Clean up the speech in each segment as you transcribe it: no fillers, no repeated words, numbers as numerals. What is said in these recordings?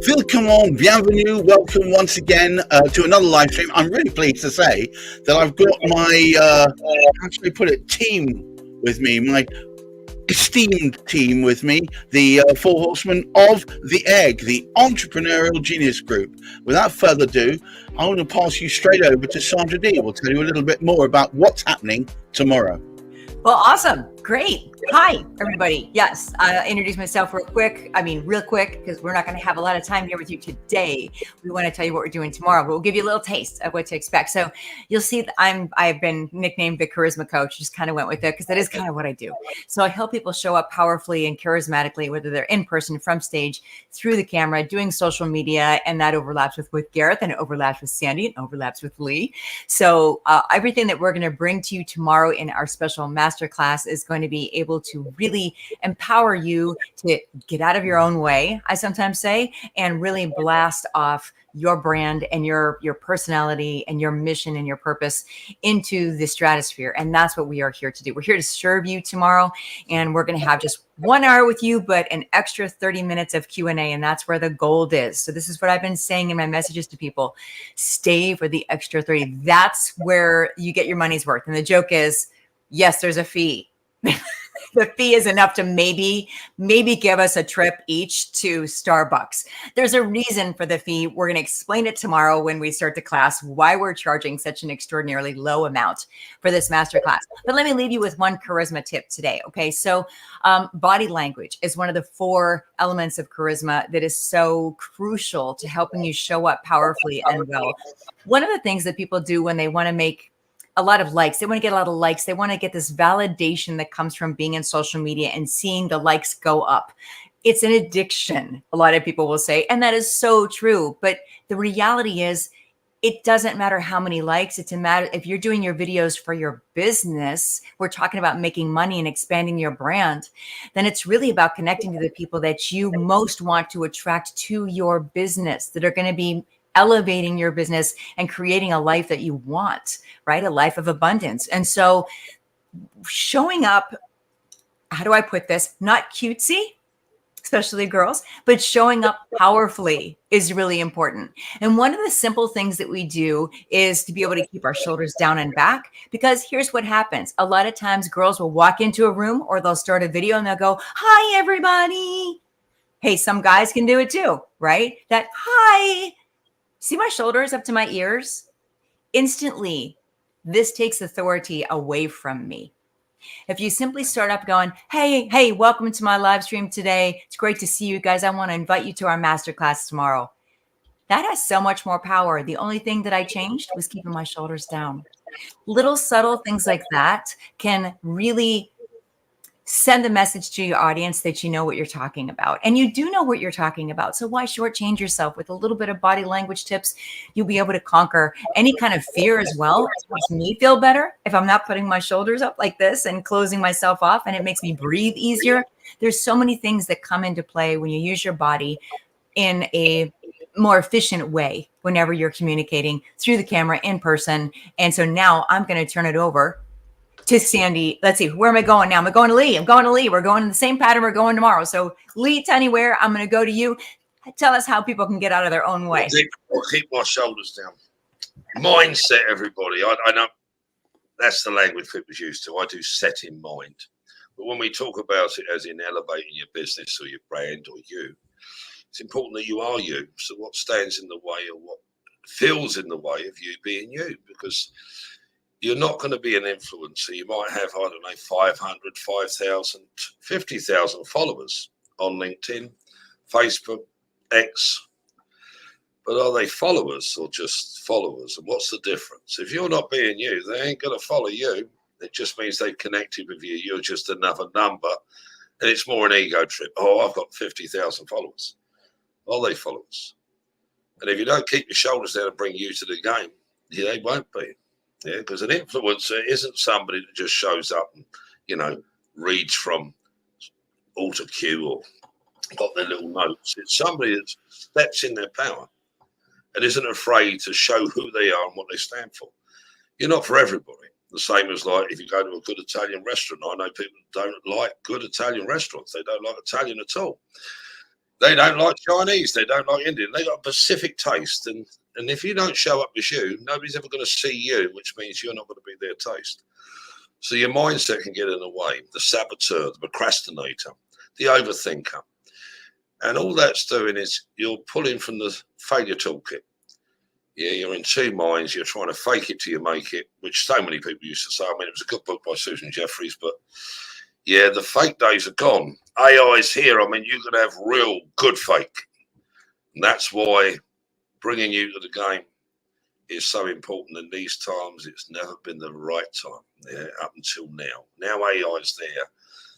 Welcome, bienvenue, welcome once again to another live stream. I'm really pleased to say that I've got my, how should I put it, team with me, my esteemed team with me, the four horsemen of the egg, the Entrepreneurial Genius Group. Without further ado, I want to pass you straight over to Sandra D. We'll tell you a little bit more about what's happening tomorrow. Well, awesome. Great. Hi, everybody. Yes, I'll introduce myself real quick, because we're not going to have a lot of time here with you today. We want to tell you what we're doing tomorrow, but we'll give you a little taste of what to expect. So you'll see that I've been nicknamed the Charisma Coach. Just kind of went with it because that is kind of what I do. So I help people show up powerfully and charismatically, whether they're in person, from stage, through the camera, doing social media, and that overlaps with Gareth, and it overlaps with Sandy, and overlaps with Lee. So everything that we're going to bring to you tomorrow in our special masterclass is going to be able to really empower you to get out of your own way, I sometimes say, and really blast off your brand and your personality and your mission and your purpose into the stratosphere. And that's what we are here to do. We're here to serve you tomorrow, and we're going to have just 1 hour with you, but an extra 30 minutes of Q&A, and that's where the gold is. So this is what I've been saying in my messages to people. Stay for the extra 30. That's where you get your money's worth. And the joke is, yes, there's a fee. The fee is enough to maybe give us a trip each to Starbucks. There's a reason for the fee. We're going to explain it tomorrow when we start the class, why we're charging such an extraordinarily low amount for this masterclass. But let me leave you with one charisma tip today. Okay. So body language is one of the 4 elements of charisma that is so crucial to helping you show up powerfully and well. One of the things that people do when they want to make a lot of likes, they want to get a lot of likes. They want to get this validation that comes from being in social media and seeing the likes go up. It's an addiction, a lot of people will say, and that is so true. But the reality is, it doesn't matter how many likes. It's a matter if you're doing your videos for your business, we're talking about making money and expanding your brand, then it's really about connecting to the people that you most want to attract to your business, that are going to be elevating your business and creating a life that you want, right? A life of abundance. And so showing up, how do I put this? Not cutesy, especially girls, but showing up powerfully is really important. And one of the simple things that we do is to be able to keep our shoulders down and back, because here's what happens. A lot of times girls will walk into a room or they'll start a video and they'll go, "Hi, everybody." Hey, some guys can do it too, right? That hi. See my shoulders up to my ears? Instantly, this takes authority away from me. If you simply start up going, hey, welcome to my live stream today. It's great to see you guys. I want to invite you to our masterclass tomorrow. That has so much more power. The only thing that I changed was keeping my shoulders down. Little subtle things like that can really send a message to your audience that you know what you're talking about. And you do know what you're talking about. So why shortchange yourself? With a little bit of body language tips, you'll be able to conquer any kind of fear as well. It makes me feel better if I'm not putting my shoulders up like this and closing myself off, and it makes me breathe easier. There's so many things that come into play when you use your body in a more efficient way whenever you're communicating through the camera in person. And so now I'm going to turn it over to Sandy. Let's see, where am I going now? I'm going to Lee. We're going in the same pattern we're going tomorrow. So Lee, tell me where. I'm going to go to you. Tell us how people can get out of their own way. I'll keep my shoulders down. Mindset, everybody. I know that's the language people's used to. I do set in mind. But when we talk about it as in elevating your business or your brand or you, it's important that you are you. So what stands in the way or what feels in the way of you being you? Because you're not going to be an influencer. You might have, 500, 5,000, 50,000 followers on LinkedIn, Facebook, X. But are they followers or just followers? And what's the difference? If you're not being you, they ain't going to follow you. It just means they've connected with you. You're just another number. And it's more an ego trip. Oh, I've got 50,000 followers. Are they followers? And if you don't keep your shoulders down and bring you to the game, they won't be. Yeah, because an influencer isn't somebody that just shows up and, reads from auto cue or got their little notes. It's somebody that steps in their power and isn't afraid to show who they are and what they stand for. You're not for everybody. The same as like if you go to a good Italian restaurant. I know people don't like good Italian restaurants. They don't like Italian at all. They don't like Chinese. They don't like Indian. They got a Pacific taste. And if you don't show up as you, nobody's ever going to see you, which means you're not going to be their taste. So your mindset can get in the way. The saboteur, the procrastinator, the overthinker. And all that's doing is you're pulling from the failure toolkit. Yeah, you're in two minds. You're trying to fake it till you make it, which so many people used to say. I mean, it was a good book by Susan Jeffries, but yeah, the fake days are gone. AI is here. I mean, you're going to have real good fake. And that's why bringing you to the game is so important. In these times, it's never been the right time up until now. Now AI is there.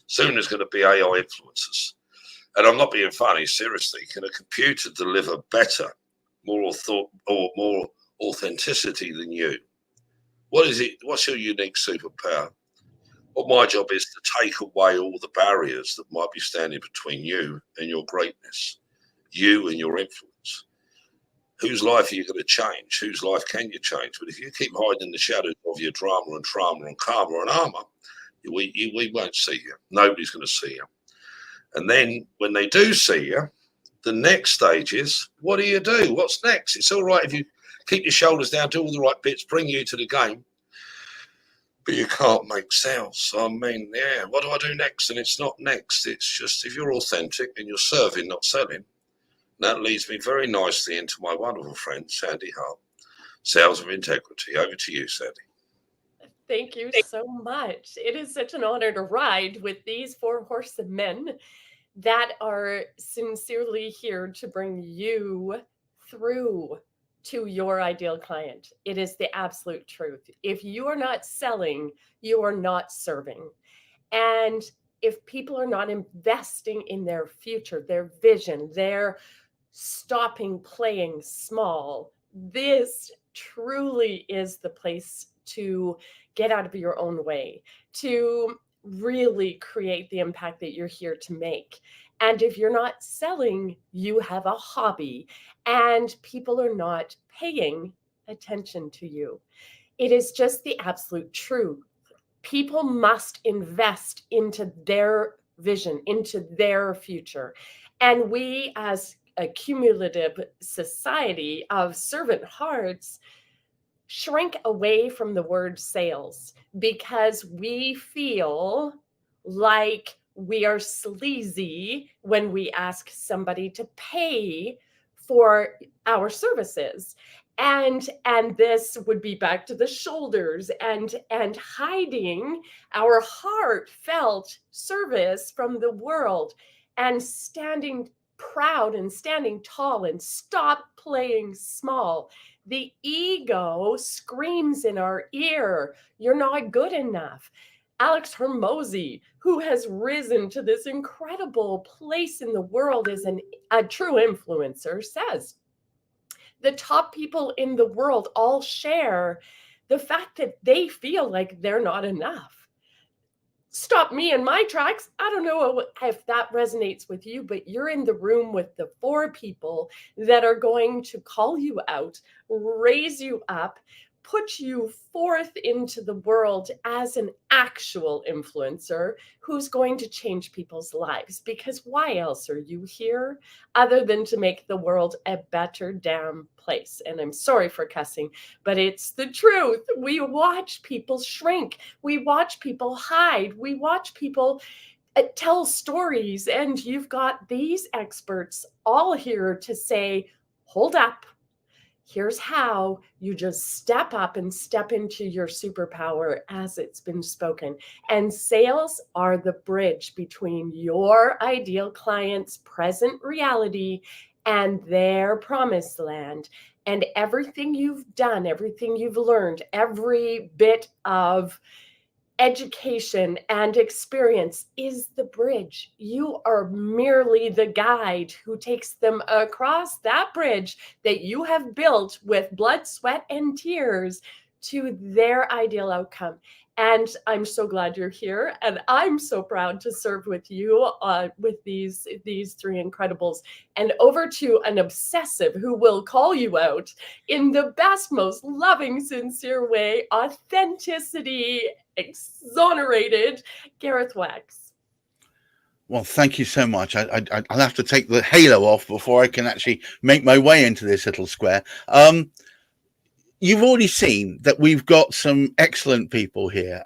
Soon there's going to be AI influencers. And I'm not being funny, seriously. Can a computer deliver better, more authenticity than you? What is it? What's your unique superpower? Well, my job is to take away all the barriers that might be standing between you and your greatness, you and your influence. Whose life are you going to change? Whose life can you change? But if you keep hiding in the shadows of your drama and trauma and karma and armor, we won't see you. Nobody's going to see you. And then when they do see you, the next stage is, what do you do? What's next? It's all right if you keep your shoulders down, do all the right bits, bring you to the game, but you can't make sales. I mean, yeah, what do I do next? And it's not next. It's just if you're authentic and you're serving, not selling. That leads me very nicely into my wonderful friend, Sandy Hart, Sales of Integrity. Over to you, Sandy. Thank you so much. It is such an honor to ride with these four horsemen that are sincerely here to bring you through to your ideal client. It is the absolute truth. If you are not selling, you are not serving. And if people are not investing in their future, their vision, they're stopping playing small, this truly is the place to get out of your own way, to really create the impact that you're here to make. And if you're not selling, you have a hobby and people are not paying attention to you. It is just the absolute truth. People must invest into their vision, into their future. And we, as a cumulative society of servant hearts, shrink away from the word sales because we feel like we are sleazy when we ask somebody to pay for our services. And this would be back to the shoulders and hiding our heartfelt service from the world and standing proud and standing tall and stop playing small. The ego screams in our ear, you're not good enough. Alex Hormozy, who has risen to this incredible place in the world as a true influencer, says, the top people in the world all share the fact that they feel like they're not enough. Stop me in my tracks. I don't know if that resonates with you, but you're in the room with the four people that are going to call you out, raise you up, put you forth into the world as an actual influencer who's going to change people's lives. Because why else are you here other than to make the world a better damn place? And I'm sorry for cussing, but it's the truth. We watch people shrink. We watch people hide. We watch people tell stories. And you've got these experts all here to say, hold up. Here's how you just step up and step into your superpower as it's been spoken. And sales are the bridge between your ideal client's present reality and their promised land. And everything you've done, everything you've learned, every bit of education and experience is the bridge. You are merely the guide who takes them across that bridge that you have built with blood, sweat, and tears to their ideal outcome. And I'm so glad you're here. And I'm so proud to serve with you with these three incredibles. And over to an obsessive who will call you out in the best, most loving, sincere way, authenticity exonerated, Gareth Wax. Well, thank you so much. I'll have to take the halo off before I can actually make my way into this little square. You've already seen that we've got some excellent people here.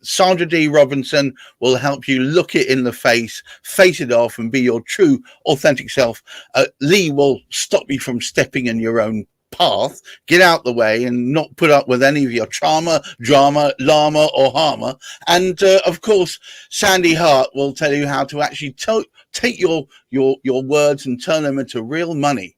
Sandra D. Robinson will help you look it in the face it off, and be your true, authentic self. Lee will stop you from stepping in your own path, get out the way, and not put up with any of your trauma, drama, llama, or harmer. And of course, Sandy Hart will tell you how to actually take your words and turn them into real money.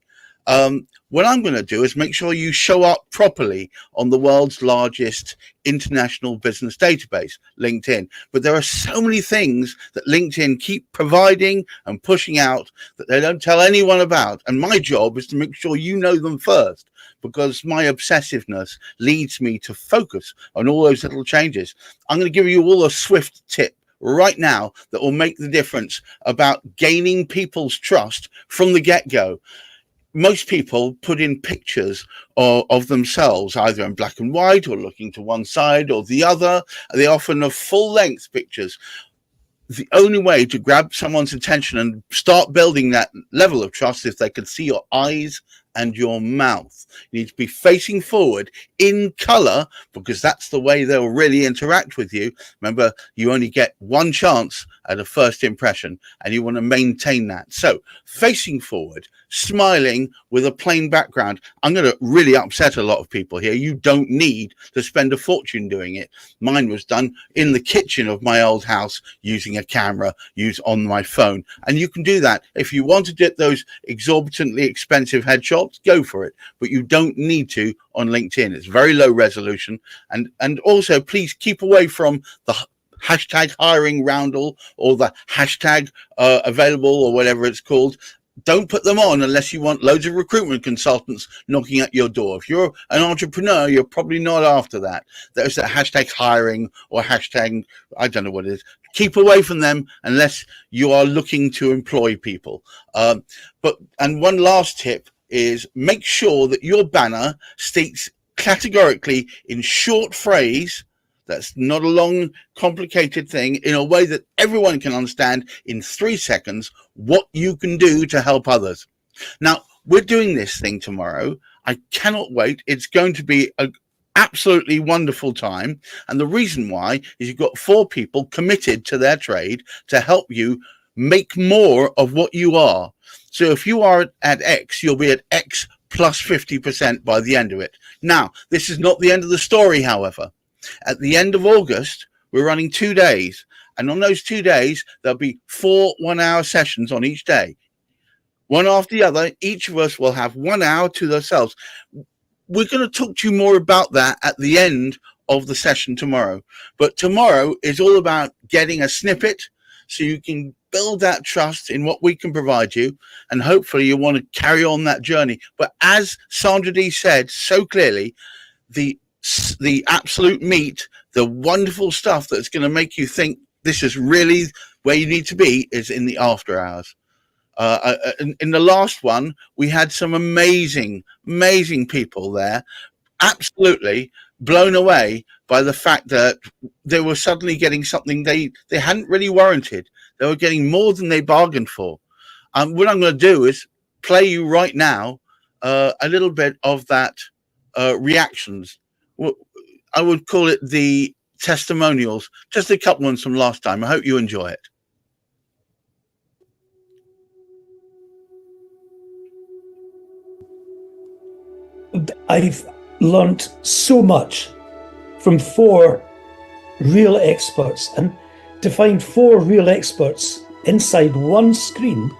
What I'm going to do is make sure you show up properly on the world's largest international business database, LinkedIn. But there are so many things that LinkedIn keep providing and pushing out that they don't tell anyone about. And my job is to make sure you know them first, because my obsessiveness leads me to focus on all those little changes. I'm going to give you all a swift tip right now that will make the difference about gaining people's trust from the get-go. Most people put in pictures of themselves, either in black and white or looking to one side or the other. They often are full-length pictures. The only way to grab someone's attention and start building that level of trust is if they can see your eyes and your mouth. You need to be facing forward in color, because that's the way they'll really interact with you. Remember, you only get one chance at a first impression, and you want to maintain that. So facing forward, smiling with a plain background. I'm going to really upset a lot of people here. You don't need to spend a fortune doing it. Mine was done in the kitchen of my old house using a camera used on my phone. And you can do that. If you want to get those exorbitantly expensive headshots, go for it. But you don't need to on LinkedIn. It's very low resolution. And also, please keep away from the hashtag hiring roundel or the hashtag available or whatever it's called. Don't put them on unless you want loads of recruitment consultants knocking at your door. If you're an entrepreneur, you're probably not after that. There's a hashtag hiring or hashtag, I don't know what it is. Keep away from them unless you are looking to employ people. And one last tip is make sure that your banner states categorically in short phrase, that's not a long, complicated thing, in a way that everyone can understand in 3 seconds what you can do to help others. Now, we're doing this thing tomorrow. I cannot wait. It's going to be an absolutely wonderful time. And the reason why is you've got 4 people committed to their trade to help you make more of what you are. So if you are at X, you'll be at X plus 50% by the end of it. Now, this is not the end of the story, however. At the end of August, we're running 2 days. And on those 2 days, there'll be 4 one-hour sessions on each day. One after the other, each of us will have 1 hour to themselves. We're going to talk to you more about that at the end of the session tomorrow. But tomorrow is all about getting a snippet so you can build that trust in what we can provide you. And hopefully you want to carry on that journey. But as Sandra D said so clearly, the absolute meat, the wonderful stuff that's going to make you think this is really where you need to be, is in the after hours. In the last one, we had some amazing people there, absolutely blown away by the fact that they were suddenly getting something they hadn't really warranted. They were getting more than they bargained for. What I'm going to do is play you right now a little bit of that reactions. I would call it the testimonials, just a couple ones from last time. I hope you enjoy it. I've learned so much from 4 real experts, and to find 4 real experts inside one screen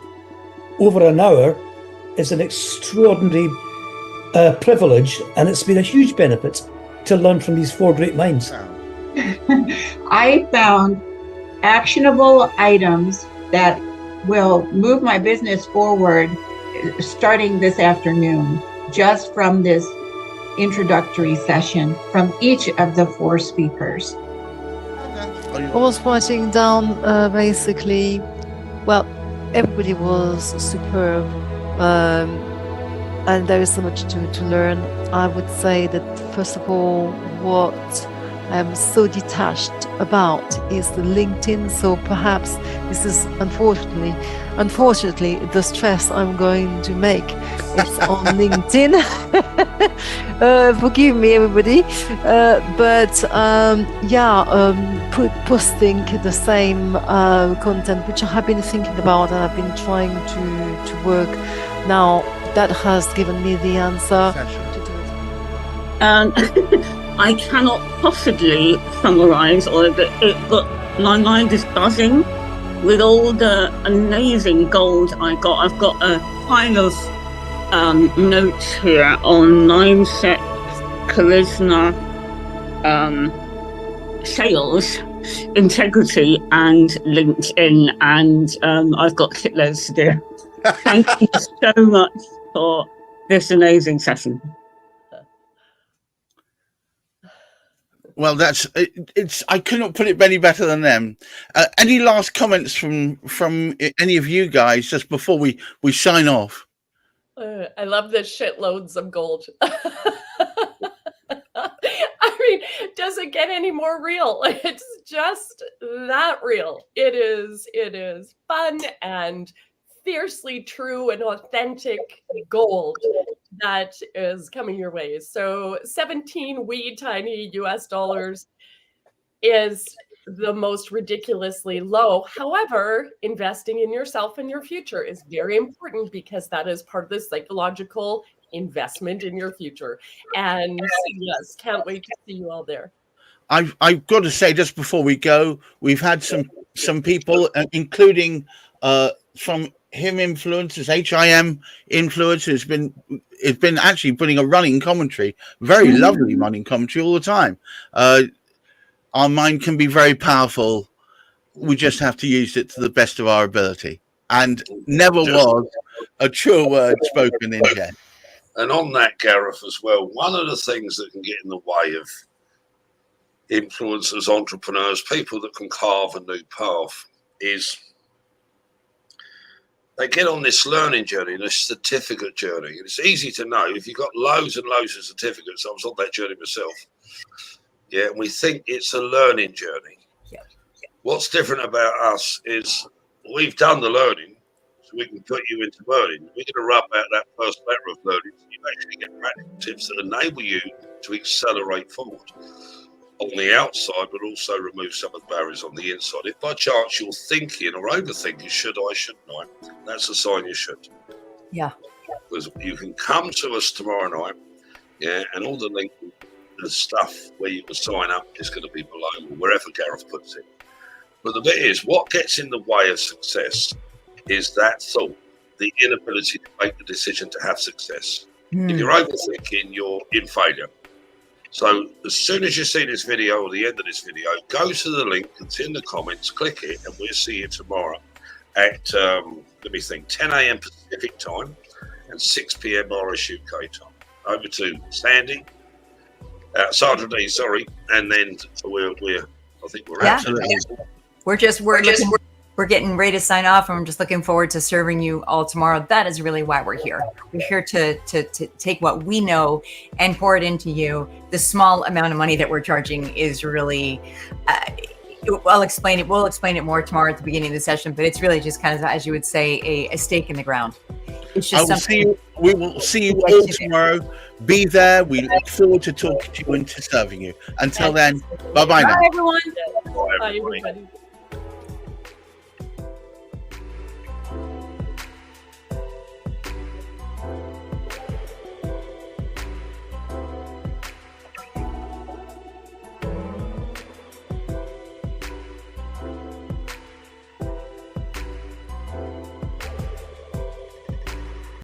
over an hour is an extraordinary privilege, and it's been a huge benefit to learn from these 4 great minds. I found actionable items that will move my business forward starting this afternoon, just from this introductory session from each of the 4 speakers. I was writing down basically, well, everybody was superb, and there is so much to learn. I would say that first of all, what I'm so detached about is the LinkedIn. So perhaps this is unfortunately the stress I'm going to make. It's on LinkedIn. Forgive me, everybody. Posting the same content which I have been thinking about and I've been trying to work. Now that has given me the answer to do it. And I cannot possibly summarize all of it, but my mind is buzzing with all the amazing gold I got. I've got a pile of notes here on mindset, charisma, sales, integrity, and LinkedIn. And I've got shitloads to do. Thank you so much for this amazing session. Well, it's. I couldn't put it any better than them. Any last comments from any of you guys just before we sign off? I love the shitloads of gold. I mean, does it get any more real? It's just that real. It is fun and fiercely true and authentic gold that is coming your way. So 17 wee tiny US dollars is the most ridiculously low. However, investing in yourself and your future is very important because that is part of the psychological investment in your future. And yes, can't wait to see you all there. I've got to say, just before we go, we've had some people, including from HIM influencers, HIM influencers, it's been actually putting a running commentary, very lovely running commentary all the time. Our mind can be very powerful. We just have to use it to the best of our ability. And never was a truer word spoken in Jen. And on that, Gareth, as well, one of the things that can get in the way of influencers, entrepreneurs, people that can carve a new path is they get on this learning journey, this certificate journey. And it's easy to know if you've got loads and loads of certificates. I was on that journey myself. Yeah, and we think it's a learning journey. Yeah. What's different about us is we've done the learning, so we can put you into learning. We're going to rub out that first layer of learning so you actually get practical tips that enable you to accelerate forward on the outside, but also remove some of the barriers on the inside. If by chance you're thinking or overthinking, should I, shouldn't I, that's a sign you should. Yeah. Because you can come to us tomorrow night, yeah, and all the link, the stuff where you can sign up is going to be below, or wherever Gareth puts it. But the bit is, what gets in the way of success is that thought, the inability to make the decision to have success. If you're overthinking, you're in failure. So as soon as you see this video or the end of this video, go to the link, it's in the comments, click it, and we'll see you tomorrow at, 10 a.m. Pacific time and 6 p.m. Irish UK time. Over to Sandy, Sandra D, sorry, and then I think we're absolutely. We're getting ready to sign off, and we're just looking forward to serving you all tomorrow. That is really why we're here. We're here to take what we know and pour it into you. The small amount of money that we're charging is really, I'll explain it. We'll explain it more tomorrow at the beginning of the session, but it's really just kind of, as you would say, a stake in the ground. It's just we will see you all tomorrow. Be there. We look forward to talking to you and to serving you. Until then, bye-bye now. Bye, everyone. Bye, everybody.